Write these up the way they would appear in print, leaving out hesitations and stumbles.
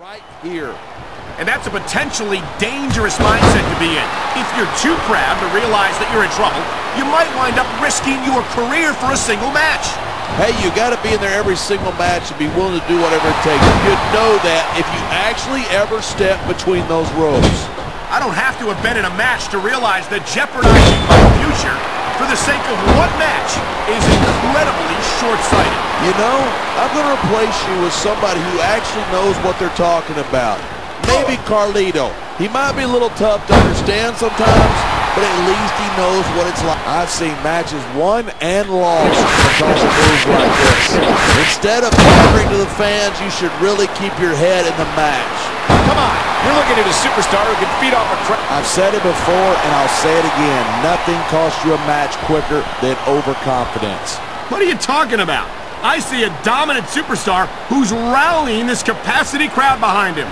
right here. And that's a potentially dangerous mindset to be in. If you're too proud to realize that you're in trouble, you might wind up risking your career for a single match. Hey, you got to be in there every single match and be willing to do whatever it takes. You know that if you actually ever step between those ropes. I don't have to have been in a match to realize that jeopardizing my future for the sake of one match is incredibly short-sighted. You know, I'm going to replace you with somebody who actually knows what they're talking about. Maybe Carlito. He might be a little tough to understand sometimes, but at least he knows what it's like. I've seen matches won and lost because of moves like this. Instead of pandering to the fans, you should really keep your head in the match. Come on, you're looking at a superstar who can feed off a crowd. I've said it before, and I'll say it again. Nothing costs you a match quicker than overconfidence. What are you talking about? I see a dominant superstar who's rallying this capacity crowd behind him.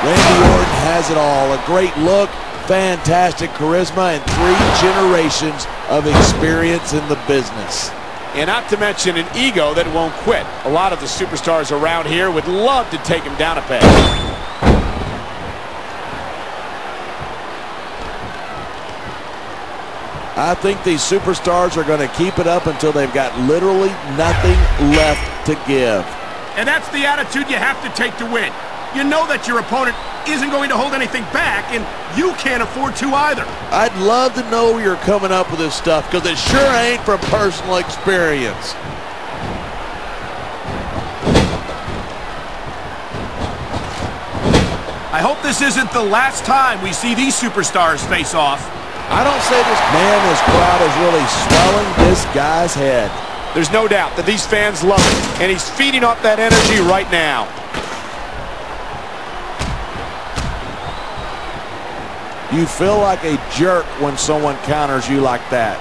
Randy Orton has it all. A great look, fantastic charisma, and 3 generations of experience in the business. And not to mention an ego that won't quit. A lot of the superstars around here would love to take him down a peg. I think these superstars are going to keep it up until they've got literally nothing left to give. And that's the attitude you have to take to win. You know that your opponent isn't going to hold anything back, and you can't afford to either. I'd love to know where you're coming up with this stuff, because it sure ain't from personal experience. I hope this isn't the last time we see these superstars face off. I don't say this. Man, this crowd is really swelling this guy's head. There's no doubt that these fans love him, and he's feeding off that energy right now. You feel like a jerk when someone counters you like that.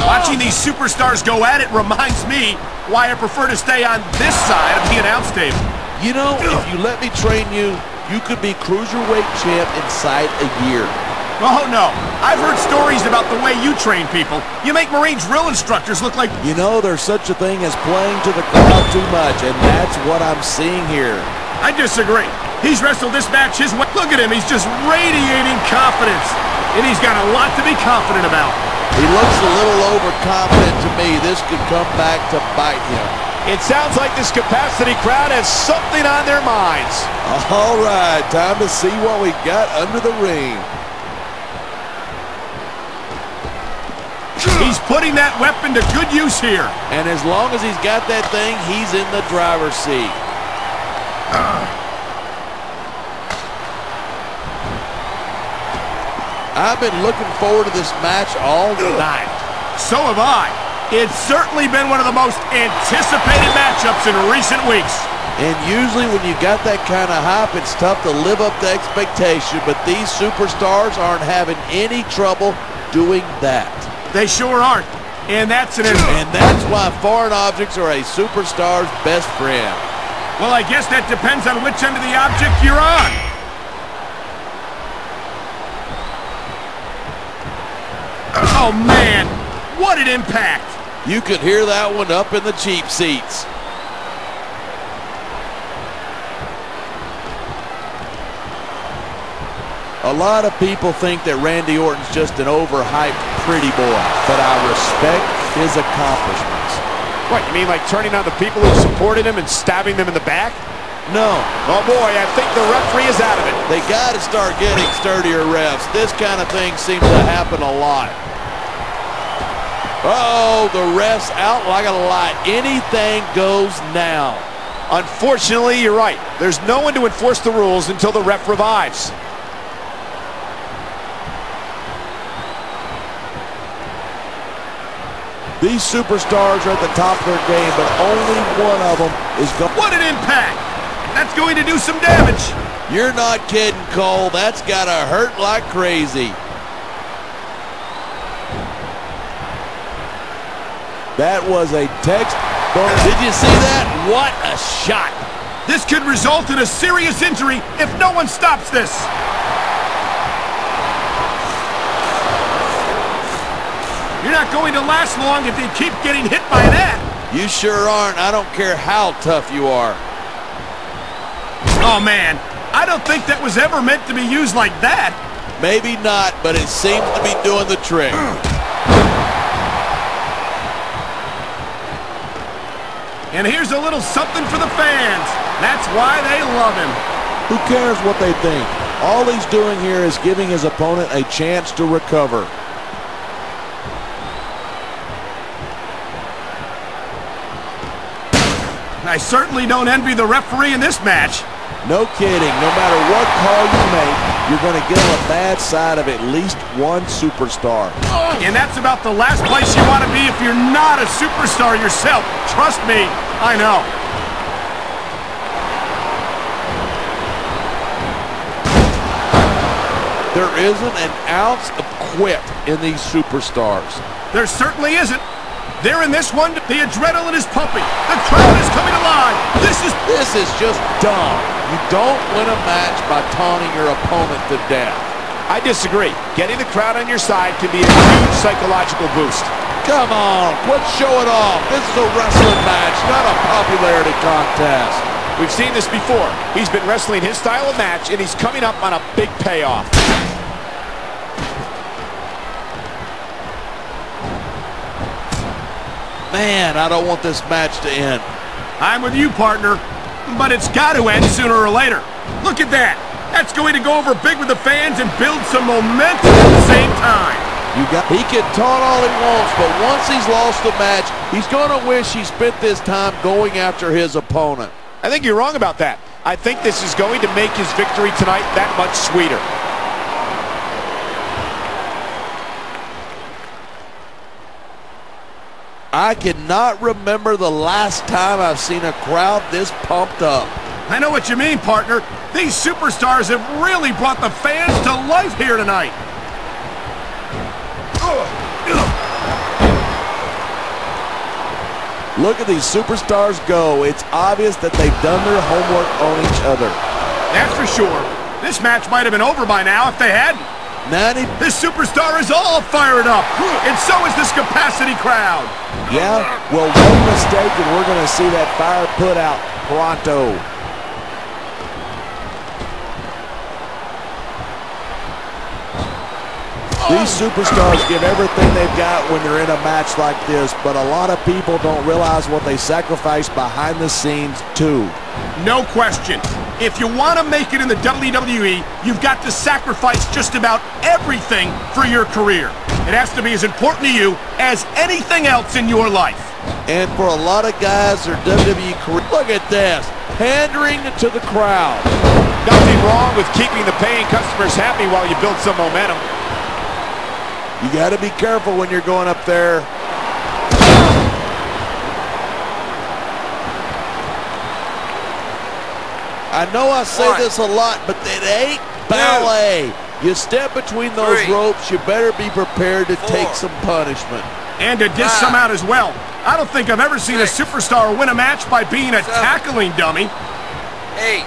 Watching these superstars go at it reminds me why I prefer to stay on this side of the announce table. You know, if you let me train you, you could be cruiserweight champ inside a year. Oh, no. I've heard stories about the way you train people. You make Marine drill instructors look like... You know, there's such a thing as playing to the crowd too much, and that's what I'm seeing here. I disagree. He's wrestled this match his way. Look at him. He's just radiating confidence. And he's got a lot to be confident about. He looks a little overconfident to me. This could come back to bite him. It sounds like this capacity crowd has something on their minds. All right, time to see what we got under the ring. He's putting that weapon to good use here. And as long as he's got that thing, he's in the driver's seat. I've been looking forward to this match all night. So have I. It's certainly been one of the most anticipated matchups in recent weeks. And usually when you got that kind of hype, it's tough to live up to expectation, but these superstars aren't having any trouble doing that. They sure aren't. And that's why foreign objects are a superstar's best friend. Well, I guess that depends on which end of the object you're on. Oh, man. What an impact. You could hear that one up in the cheap seats. A lot of people think that Randy Orton's just an overhyped pretty boy, but I respect his accomplishments. What, you mean like turning on the people who supported him and stabbing them in the back? No. Oh boy, I think the referee is out of it. They got to start getting sturdier refs. This kind of thing seems to happen a lot. Oh, the ref's out like a light. Anything goes now. Unfortunately, you're right. There's no one to enforce the rules until the ref revives. These superstars are at the top of their game, but only one of them is going. What an impact! That's going to do some damage. You're not kidding, Cole. That's got to hurt like crazy. That was a textbook. Did you see that? What a shot. This could result in a serious injury if no one stops this. not going to last long if you keep getting hit by that. You sure aren't. I don't care how tough you are. Oh, man. I don't think that was ever meant to be used like that. Maybe not, but it seems to be doing the trick. And here's a little something for the fans. That's why they love him. Who cares what they think? All he's doing here is giving his opponent a chance to recover. I certainly don't envy the referee in this match. No kidding. No matter what call you make, you're going to get on the bad side of at least one superstar. And that's about the last place you want to be if you're not a superstar yourself. Trust me, I know. There isn't an ounce of quit in these superstars. There certainly isn't. They're in this one. The adrenaline is pumping. The crowd is coming alive. This is just dumb. You don't win a match by taunting your opponent to death. I disagree. Getting the crowd on your side can be a huge psychological boost. Come on, quit showing off. This is a wrestling match, not a popularity contest. We've seen this before. He's been wrestling his style of match, and he's coming up on a big payoff. Man, I don't want this match to end. I'm with you, partner, but it's got to end sooner or later. Look at that. That's going to go over big with the fans and build some momentum at the same time. He can taunt all he wants, but once he's lost the match, he's going to wish he spent this time going after his opponent. I think you're wrong about that. I think this is going to make his victory tonight that much sweeter. I cannot remember the last time I've seen a crowd this pumped up. I know what you mean, partner. These superstars have really brought the fans to life here tonight. Look at these superstars go. It's obvious that they've done their homework on each other. That's for sure. This match might have been over by now if they hadn't. This superstar is all fired up, and so is this capacity crowd. Yeah, well, one mistake and we're going to see that fire put out pronto. These superstars give everything they've got when they're in a match like this, but a lot of people don't realize what they sacrifice behind the scenes, too. No question. If you want to make it in the WWE, you've got to sacrifice just about everything for your career. It has to be as important to you as anything else in your life. And for a lot of guys, their WWE career, look at this, pandering to the crowd. Nothing wrong with keeping the paying customers happy while you build some momentum. You got to be careful when you're going up there. I know I say this a lot, but it ain't ballet. You step between those ropes, you better be prepared to take some punishment. And to dish some out as well. I don't think I've ever seen a superstar win a match by being a tackling dummy. 8,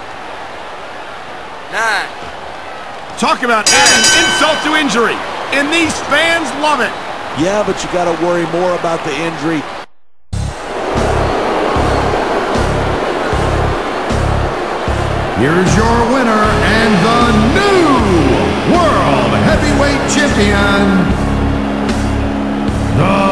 9. Talk about adding insult to injury. And these fans love it. Yeah, but you got to worry more about the injury. Here's your winner and the new World Heavyweight Champion, the